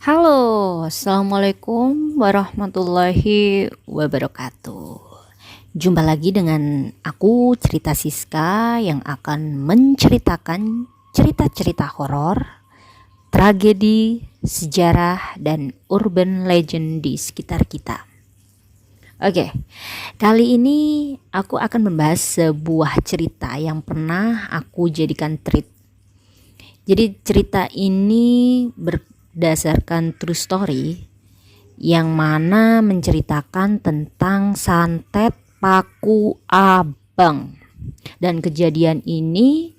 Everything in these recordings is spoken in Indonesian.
Halo, assalamualaikum warahmatullahi wabarakatuh. Jumpa lagi dengan aku, Cerita Siska, yang akan menceritakan cerita-cerita horor, tragedi, sejarah, dan urban legend di sekitar kita. Oke, kali ini aku akan membahas sebuah cerita yang pernah aku jadikan treat. Jadi cerita ini berdasarkan true story yang mana menceritakan tentang santet paku abang. Dan kejadian ini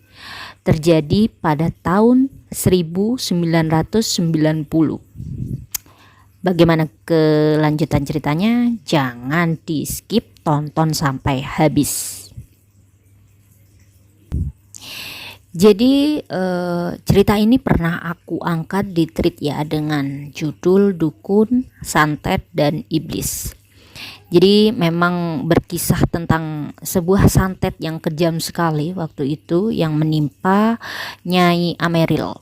terjadi pada tahun 1990. Bagaimana kelanjutan ceritanya? Jangan di skip, tonton sampai habis. Jadi cerita ini pernah aku angkat di treat ya dengan judul Dukun, Santet, dan Iblis. Jadi memang berkisah tentang sebuah santet yang kejam sekali waktu itu yang menimpa Nyai Ameril.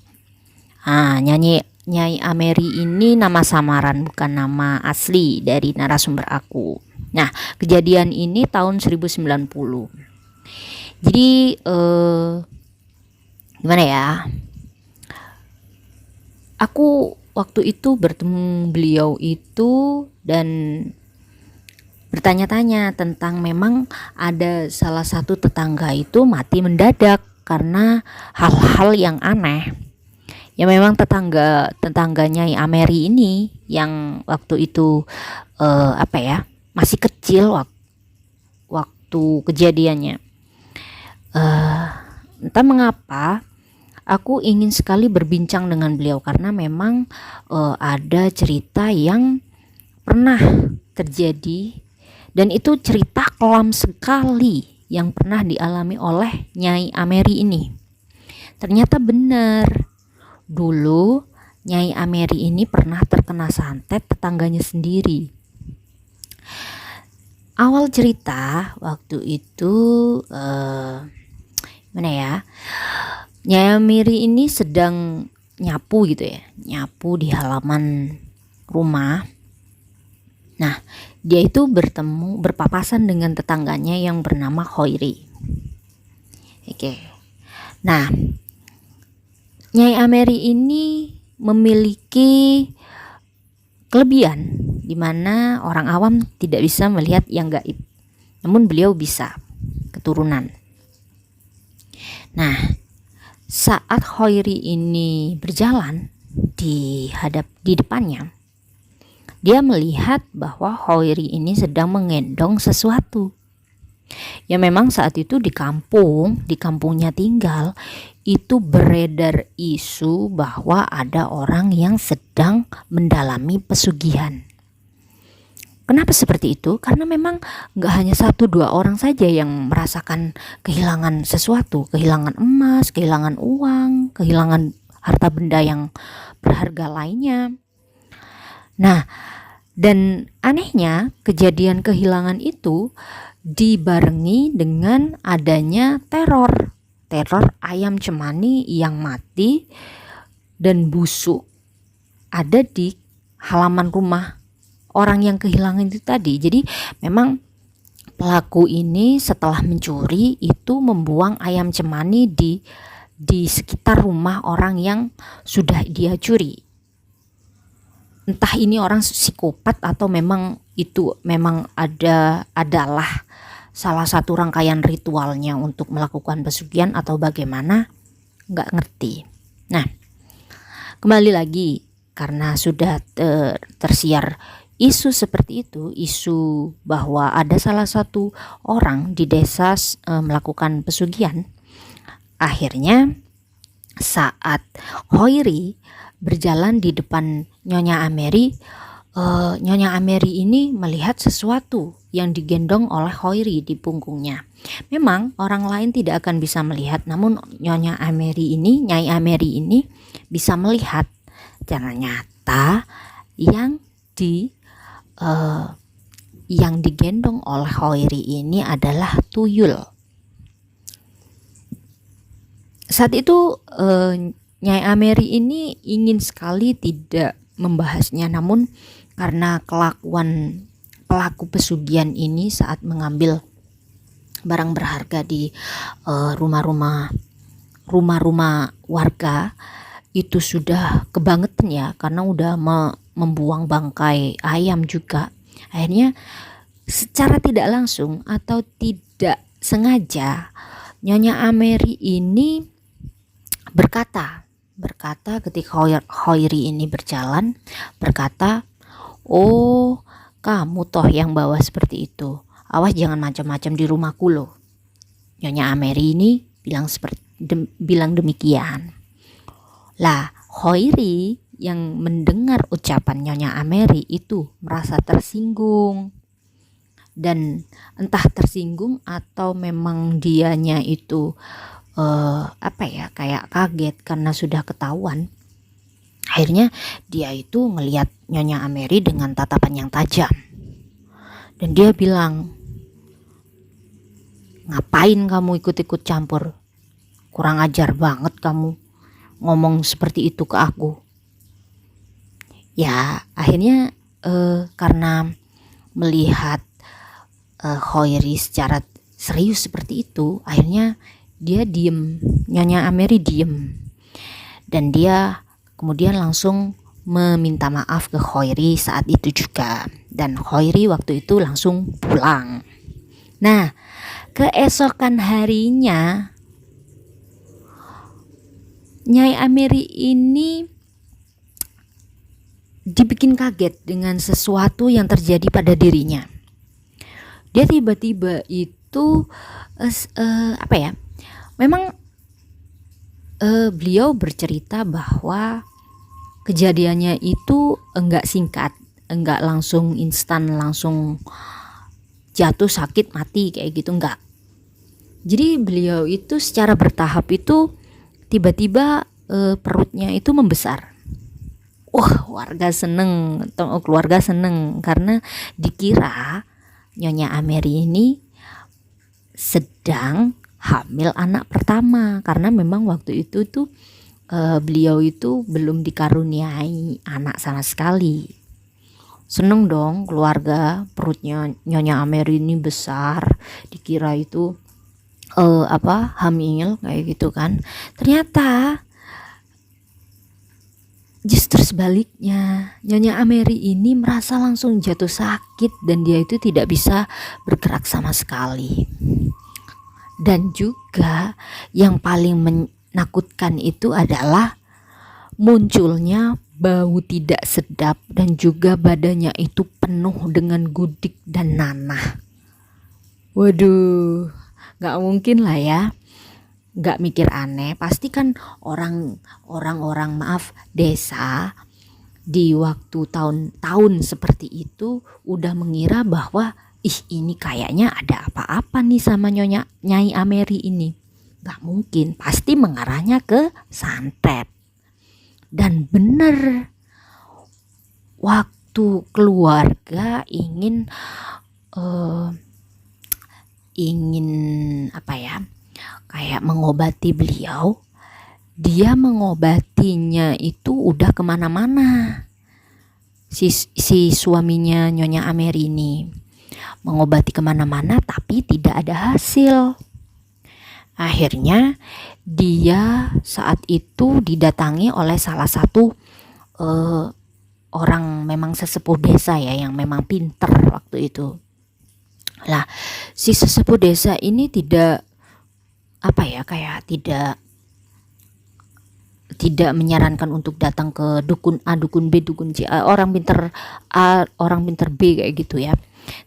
Nyai Ameri ini nama samaran, bukan nama asli dari narasumber aku. Nah, kejadian ini tahun 1090. Jadi gimana ya, aku waktu itu bertemu beliau itu dan bertanya-tanya tentang memang ada salah satu tetangga itu mati mendadak karena hal-hal yang aneh. Ya memang tetangganya Ameri ini yang waktu itu masih kecil waktu kejadiannya. Entah mengapa aku ingin sekali berbincang dengan beliau karena memang ada cerita yang pernah terjadi dan itu cerita kelam sekali yang pernah dialami oleh Nyai Ameri ini. Ternyata benar, dulu Nyai Ameri ini pernah terkena santet tetangganya sendiri. Awal cerita waktu itu mana ya, Nyai Ameri ini sedang nyapu gitu ya, nyapu di halaman rumah. Nah, dia itu berpapasan dengan tetangganya yang bernama Hoiri. Oke. Nah, Nyai Ameri ini memiliki kelebihan di mana orang awam tidak bisa melihat yang gaib. Namun beliau bisa keturunan. Nah, saat Hoiri ini berjalan di depannya, dia melihat bahwa Hoiri ini sedang menggendong sesuatu. Ya memang saat itu di kampungnya tinggal, itu beredar isu bahwa ada orang yang sedang mendalami pesugihan. Kenapa seperti itu? Karena memang gak hanya 1-2 orang saja yang merasakan kehilangan sesuatu, kehilangan emas, kehilangan uang, kehilangan harta benda yang berharga lainnya. Nah, dan anehnya kejadian kehilangan itu dibarengi dengan adanya teror ayam cemani yang mati dan busuk ada di halaman rumah orang yang kehilangan itu tadi. Jadi memang pelaku ini setelah mencuri itu membuang ayam cemani di sekitar rumah orang yang sudah dia curi. Entah ini orang psikopat atau memang itu memang adalah salah satu rangkaian ritualnya untuk melakukan pesugihan atau bagaimana, nggak ngerti. Nah, kembali lagi karena sudah tersiar isu seperti itu, isu bahwa ada salah satu orang di desa melakukan pesugihan. Akhirnya saat Hoiri berjalan di depan Nyonya Ameri, Nyonya Ameri ini melihat sesuatu yang digendong oleh Hoiri di punggungnya. Memang orang lain tidak akan bisa melihat, namun Nyai Ameri ini bisa melihat. Ternyata yang digendong oleh Hoiri ini adalah tuyul. Saat itu Nyai Ameri ini ingin sekali tidak membahasnya, namun karena kelakuan pelaku pesugihan ini saat mengambil barang berharga di rumah-rumah warga itu sudah kebangetan ya, karena udah membuang bangkai ayam juga. Akhirnya secara tidak langsung atau tidak sengaja Nyonya Ameri ini berkata ketika Hoiri ini berjalan, berkata, "Oh, kamu toh yang bawa seperti itu. Awas jangan macam-macam di rumahku loh." Nyonya Ameri ini bilang demikian. Lah, Hoiri yang mendengar ucapan Nyonya Ameri itu merasa tersinggung. Dan entah tersinggung atau memang dianya itu kayak kaget karena sudah ketahuan. Akhirnya dia itu ngelihat Nyonya Ameri dengan tatapan yang tajam. Dan dia bilang, "Ngapain kamu ikut-ikut campur? Kurang ajar banget kamu ngomong seperti itu ke aku." Ya, akhirnya karena melihat Hoiri secara serius seperti itu, akhirnya dia diem. Nyonya Ameri diem, dan dia kemudian langsung meminta maaf ke Hoiri saat itu juga, dan Hoiri waktu itu langsung pulang. Nah, keesokan harinya Nyai Ameri ini dibikin kaget dengan sesuatu yang terjadi pada dirinya. Dia tiba-tiba itu memang beliau bercerita bahwa kejadiannya itu enggak singkat, enggak langsung instan, langsung jatuh sakit mati kayak gitu, enggak. Jadi beliau itu secara bertahap itu tiba-tiba perutnya itu membesar. Warga seneng, keluarga seneng karena dikira Nyonya Ameri ini sedang hamil anak pertama, karena memang waktu itu tuh beliau itu belum dikaruniai anak sama sekali. Seneng dong keluarga, perutnya Nyonya Ameri ini besar, dikira itu hamil kayak gitu kan. Ternyata justru sebaliknya, Nyonya Ameri ini merasa langsung jatuh sakit dan dia itu tidak bisa bergerak sama sekali. Dan juga yang paling menakutkan itu adalah munculnya bau tidak sedap dan juga badannya itu penuh dengan gudik dan nanah. Waduh, gak mungkin lah ya gak mikir aneh. Pasti kan orang-orang desa di waktu tahun-tahun seperti itu udah mengira bahwa ini kayaknya ada apa-apa nih sama Nyai Ameri ini. Gak mungkin, pasti mengarahnya ke santet. Dan bener, waktu keluarga ingin kayak mengobati beliau, dia mengobatinya itu udah kemana-mana. Si suaminya Nyonya Ameri ini mengobati kemana-mana tapi tidak ada hasil. Akhirnya dia saat itu didatangi oleh salah satu orang memang sesepuh desa ya, yang memang pinter waktu itu. Lah, si sesepuh desa ini tidak tidak menyarankan untuk datang ke dukun A, dukun B, dukun C, orang pinter A, orang pinter B kayak gitu ya.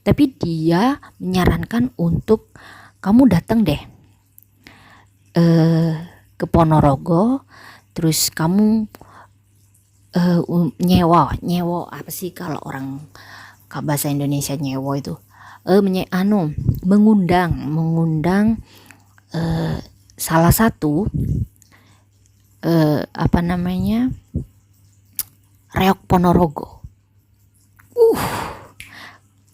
Tapi dia menyarankan untuk kamu datang deh ke Ponorogo, terus kamu nyewa apa sih kalau orang bahasa Indonesia nyewa itu mengundang salah satu reok Ponorogo.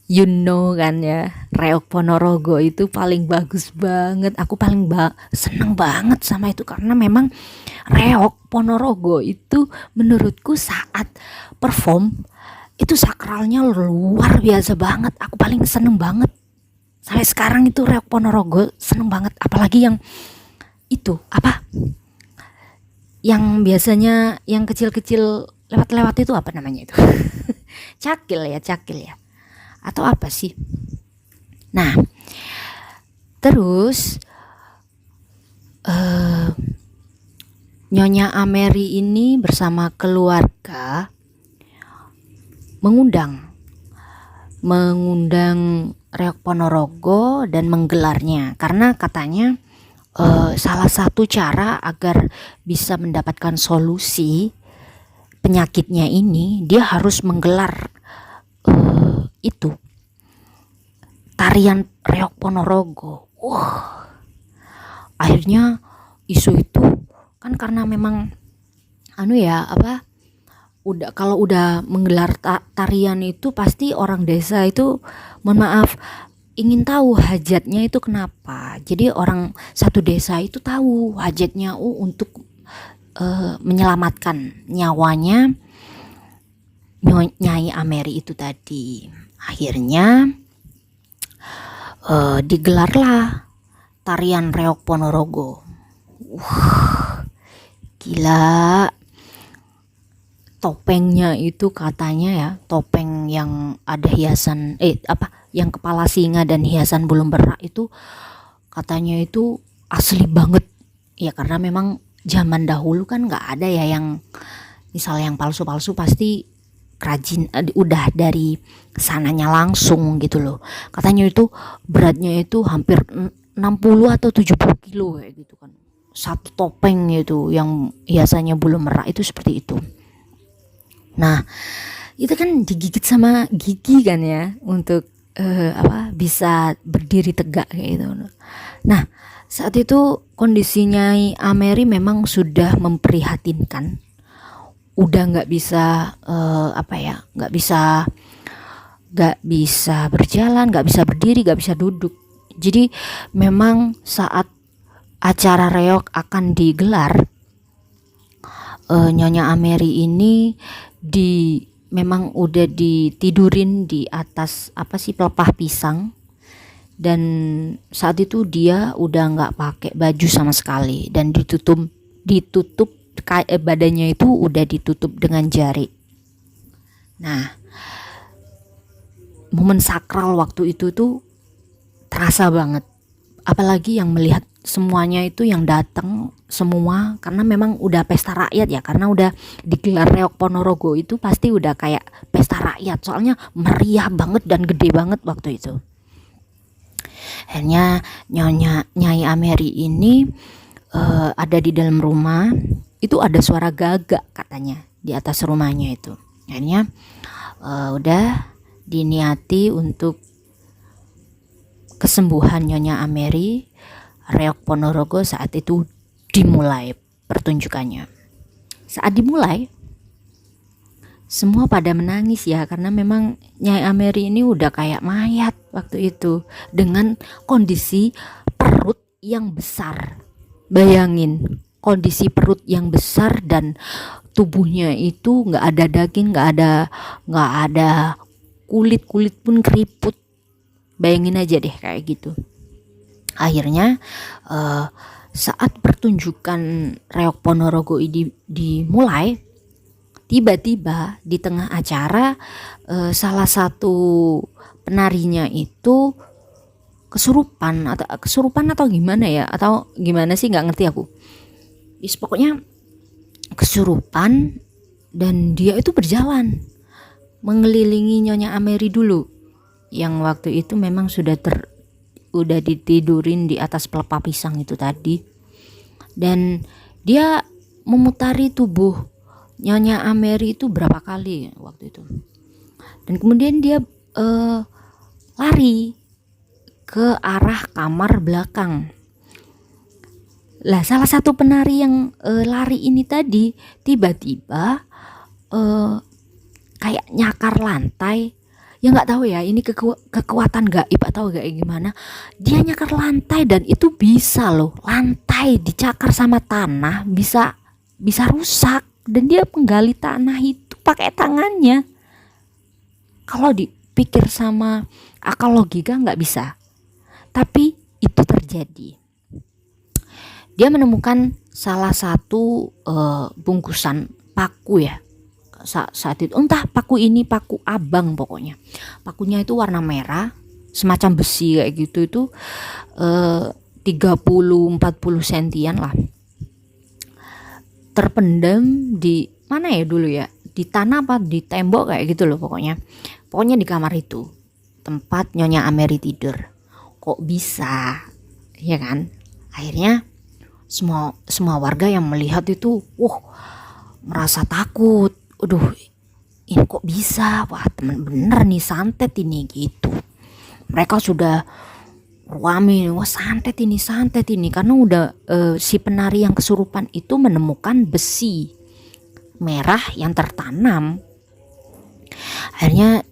You know kan ya, Reok Ponorogo itu paling bagus banget. Aku paling seneng banget sama itu karena memang Reok Ponorogo itu menurutku saat perform itu sakralnya luar biasa banget. Aku paling seneng banget. Sampai sekarang itu Reok Ponorogo seneng banget. Apalagi yang itu apa? Yang biasanya yang kecil-kecil lewat-lewat itu apa namanya itu? Cakil ya. Atau apa sih? Nah, terus Nyonya Ameri ini bersama keluarga mengundang Reok Ponorogo dan menggelarnya karena katanya salah satu cara agar bisa mendapatkan solusi penyakitnya ini dia harus menggelar itu tarian Reok Ponorogo. Akhirnya isu itu kan karena memang kalau udah menggelar tarian itu pasti orang desa itu mohon maaf ingin tahu hajatnya itu kenapa. Jadi orang satu desa itu tahu hajatnya untuk menyelamatkan nyawanya Nyai Ameri itu tadi. Akhirnya digelarlah tarian Reok Ponorogo. Gila, topengnya itu katanya ya, topeng yang ada hiasan yang kepala singa dan hiasan belum berak itu katanya itu asli banget ya, karena memang zaman dahulu kan nggak ada ya yang misalnya yang palsu-palsu, pasti kerajin udah dari sananya langsung gitu loh. Katanya itu beratnya itu hampir 60 atau 70 kilo kayak gitu kan, satu topeng itu yang hiasannya belum merak itu seperti itu. Nah itu kan digigit sama gigi kan ya untuk bisa berdiri tegak kayak gitu. Nah saat itu kondisinya Ameri memang sudah memprihatinkan, udah nggak bisa nggak bisa berjalan, nggak bisa berdiri, nggak bisa duduk. Jadi memang saat acara reok akan digelar, Nyonya Ameri ini memang udah ditidurin di atas pelepah pisang, dan saat itu dia udah nggak pakai baju sama sekali dan ditutup badannya itu udah ditutup dengan jari. Nah momen sakral waktu itu tuh terasa banget, apalagi yang melihat semuanya itu yang datang semua, karena memang udah pesta rakyat ya, karena udah digelar Reok Ponorogo itu pasti udah kayak pesta rakyat, soalnya meriah banget dan gede banget waktu itu. Akhirnya Nyai Ameri ini ada di dalam rumah, itu ada suara gagak katanya di atas rumahnya itu. Akhirnya udah diniati untuk kesembuhan Nyonya Ameri, Reok Ponorogo saat itu dimulai pertunjukannya. Saat dimulai semua pada menangis ya, karena memang Nyai Ameri ini udah kayak mayat waktu itu dengan kondisi perut yang besar. Bayangin kondisi perut yang besar dan tubuhnya itu nggak ada daging, nggak ada kulit pun keriput. Bayangin aja deh kayak gitu. Akhirnya saat pertunjukan Reok Ponorogo ini dimulai, tiba-tiba di tengah acara salah satu penarinya itu kesurupan atau gimana ya, atau gimana sih nggak ngerti aku. Pokoknya kesurupan dan dia itu berjalan mengelilingi Nyonya Ameri dulu, yang waktu itu memang udah ditidurin di atas pelepah pisang itu tadi, dan dia memutari tubuh Nyonya Ameri itu berapa kali waktu itu, dan kemudian dia lari ke arah kamar belakang. Lah salah satu penari yang lari ini tadi tiba-tiba kayak nyakar lantai ya nggak tahu ya, ini kekuatan gaib atau kayak gimana, dia nyakar lantai dan itu bisa loh, lantai dicakar sama tanah bisa rusak, dan dia menggali tanah itu pakai tangannya. Kalau dipikir sama akal logika nggak bisa, tapi itu terjadi. Dia menemukan salah satu bungkusan paku ya, saat itu entah paku ini paku abang, pokoknya pakunya itu warna merah semacam besi kayak gitu, itu 30-40 sentian lah, terpendam di mana ya dulu ya, di tanah apa di tembok kayak gitu loh, pokoknya di kamar itu tempat Nyonya Ameri tidur. Kok bisa, ya kan? Akhirnya semua warga yang melihat itu merasa takut. Aduh, ini kok bisa? Wah, temen bener nih, santet ini gitu. Mereka sudah rame, wah santet ini karena udah si penari yang kesurupan itu menemukan besi merah yang tertanam. Akhirnya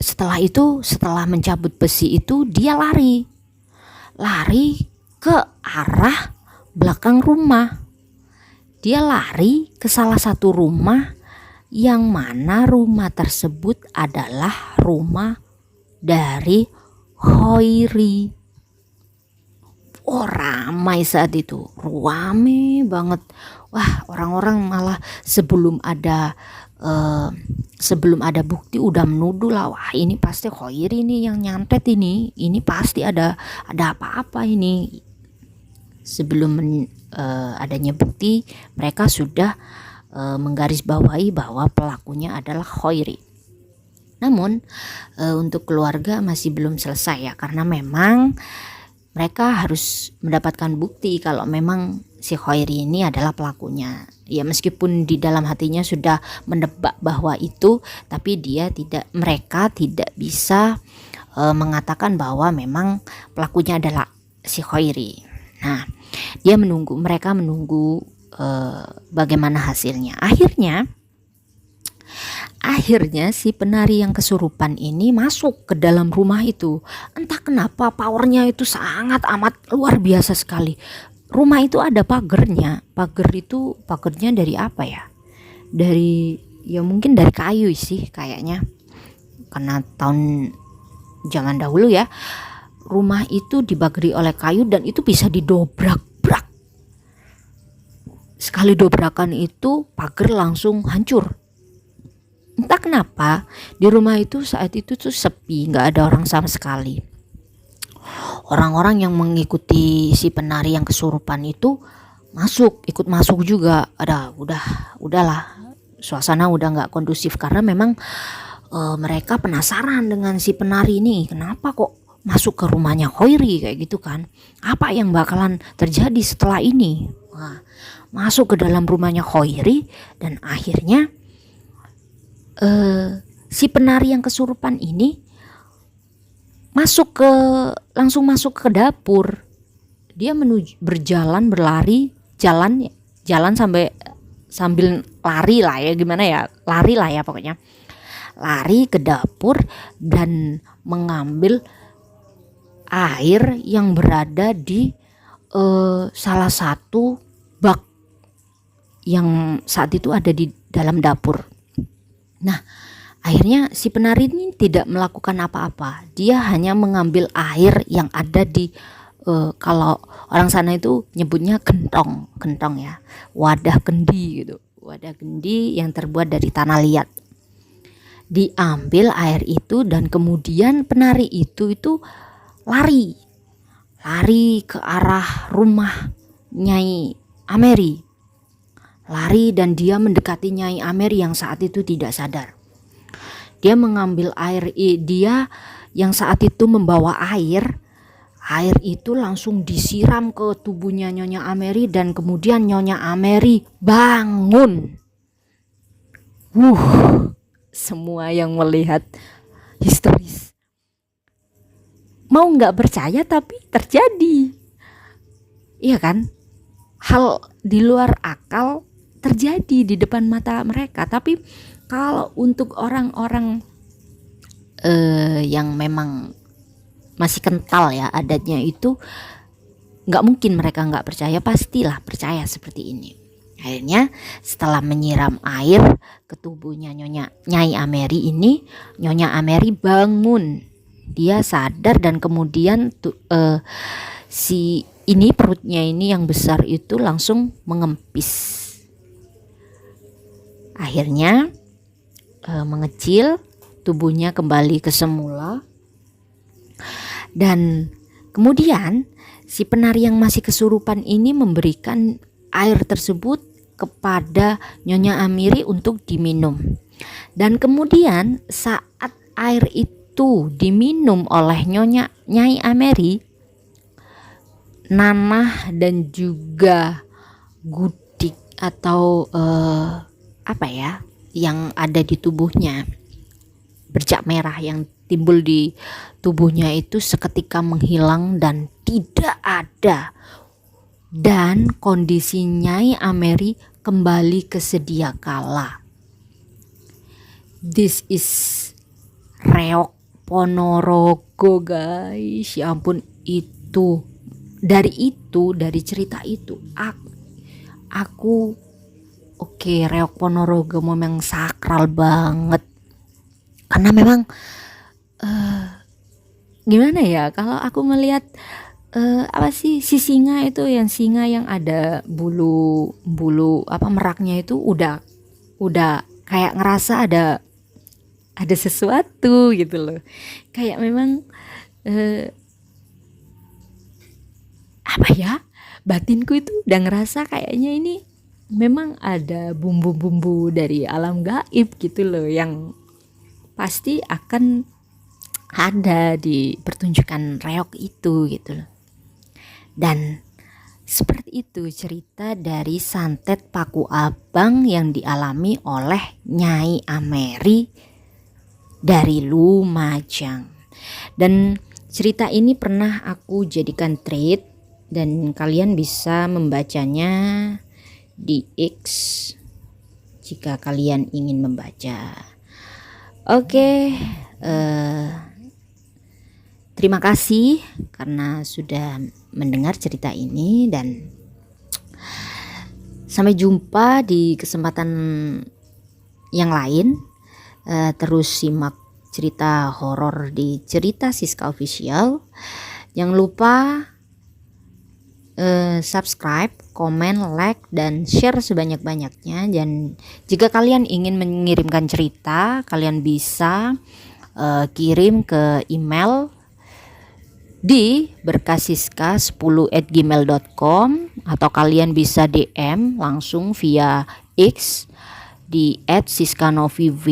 setelah mencabut besi itu, dia lari ke arah belakang rumah. Dia lari ke salah satu rumah, yang mana rumah tersebut adalah rumah dari Hoiri. Ramai saat itu, rame banget. Wah, orang-orang malah sebelum ada bukti udah menuduh lah, wah ini pasti Hoiri nih yang nyantet ini pasti ada apa-apa ini. Sebelum adanya bukti, mereka sudah menggarisbawahi bahwa pelakunya adalah Hoiri. Namun untuk keluarga masih belum selesai ya, karena memang mereka harus mendapatkan bukti kalau memang si Hoiri ini adalah pelakunya. Ya meskipun di dalam hatinya sudah menebak bahwa itu, tapi mereka tidak bisa mengatakan bahwa memang pelakunya adalah si Hoiri. Nah, mereka menunggu bagaimana hasilnya. Akhirnya si penari yang kesurupan ini masuk ke dalam rumah itu. Entah kenapa powernya itu sangat amat luar biasa sekali. Rumah itu ada pagernya. Pagernya dari apa ya? Mungkin dari kayu sih kayaknya. Karena zaman dahulu ya, rumah itu dibageri oleh kayu dan itu bisa didobrak-brak. Sekali dobrakan itu pagar langsung hancur. Entah kenapa di rumah itu saat itu tuh sepi, nggak ada orang sama sekali. Orang-orang yang mengikuti si penari yang kesurupan itu ikut masuk juga. Udahlah, suasana udah nggak kondusif karena memang mereka penasaran dengan si penari ini. Kenapa kok masuk ke rumahnya Hoiri kayak gitu kan? Apa yang bakalan terjadi setelah ini? Nah, masuk ke dalam rumahnya Hoiri dan akhirnya si penari yang kesurupan ini langsung masuk ke dapur. Dia berlari jalan sambil lari lah ya, gimana ya, lari lah ya pokoknya, lari ke dapur dan mengambil air yang berada di salah satu bak yang saat itu ada di dalam dapur. Nah, akhirnya si penari ini tidak melakukan apa-apa. Dia hanya mengambil air yang ada di kalau orang sana itu nyebutnya kentong ya, wadah kendi gitu, wadah kendi yang terbuat dari tanah liat. Diambil air itu dan kemudian penari itu lari ke arah rumah Nyai Ameri. Lari dan dia mendekati Nyai Ameri yang saat itu tidak sadar. Dia mengambil air, dia yang saat itu membawa air itu langsung disiram ke tubuhnya Nyonya Ameri dan kemudian Nyonya Ameri bangun. Semua yang melihat histeris. Mau nggak percaya tapi terjadi. Iya kan? Hal di luar akal terjadi di depan mata mereka. Tapi kalau untuk orang-orang yang memang masih kental ya adatnya itu, nggak mungkin mereka nggak percaya, pastilah percaya seperti ini. Akhirnya setelah menyiram air ke tubuhnya Nyai Ameri ini, Nyonya Ameri bangun, dia sadar, dan kemudian si ini perutnya ini yang besar itu langsung mengempis. Akhirnya mengecil, tubuhnya kembali ke semula, dan kemudian si penari yang masih kesurupan ini memberikan air tersebut kepada Nyonya Ameri untuk diminum. Dan kemudian saat air itu diminum oleh Nyai Ameri, nanah dan juga gudik atau yang ada di tubuhnya, bercak merah yang timbul di tubuhnya itu seketika menghilang dan tidak ada, dan kondisi Nyai Ameri kembali ke sedia kala. This is Reok Ponorogo guys, ya ampun. Dari cerita itu aku Reok Ponorogo memang sakral banget, karena memang gimana ya, kalau aku ngelihat si singa itu, yang singa yang ada bulu meraknya itu, udah kayak ngerasa ada sesuatu gitu loh, kayak memang batinku itu udah ngerasa kayaknya ini memang ada bumbu-bumbu dari alam gaib gitu loh, yang pasti akan ada di pertunjukan reok itu gitu loh. Dan seperti itu cerita dari santet Paku Abang yang dialami oleh Nyai Ameri dari Lumajang. Dan cerita ini pernah aku jadikan thread, dan kalian bisa membacanya di X jika kalian ingin membaca. Terima kasih karena sudah mendengar cerita ini, dan sampai jumpa di kesempatan yang lain. Terus simak cerita horor di Cerita Siska Official. Jangan lupa subscribe, komen, like, dan share sebanyak-banyaknya. Dan jika kalian ingin mengirimkan cerita, kalian bisa kirim ke email di berkasiska10@gmail.com, atau kalian bisa DM langsung via X di @siskanoviv,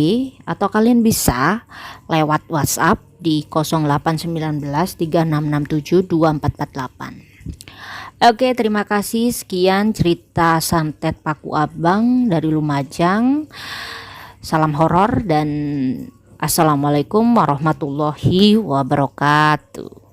atau kalian bisa lewat WhatsApp di 081936672448. Terima kasih. Sekian cerita santet Paku Abang dari Lumajang. Salam horor dan assalamualaikum warahmatullahi wabarakatuh.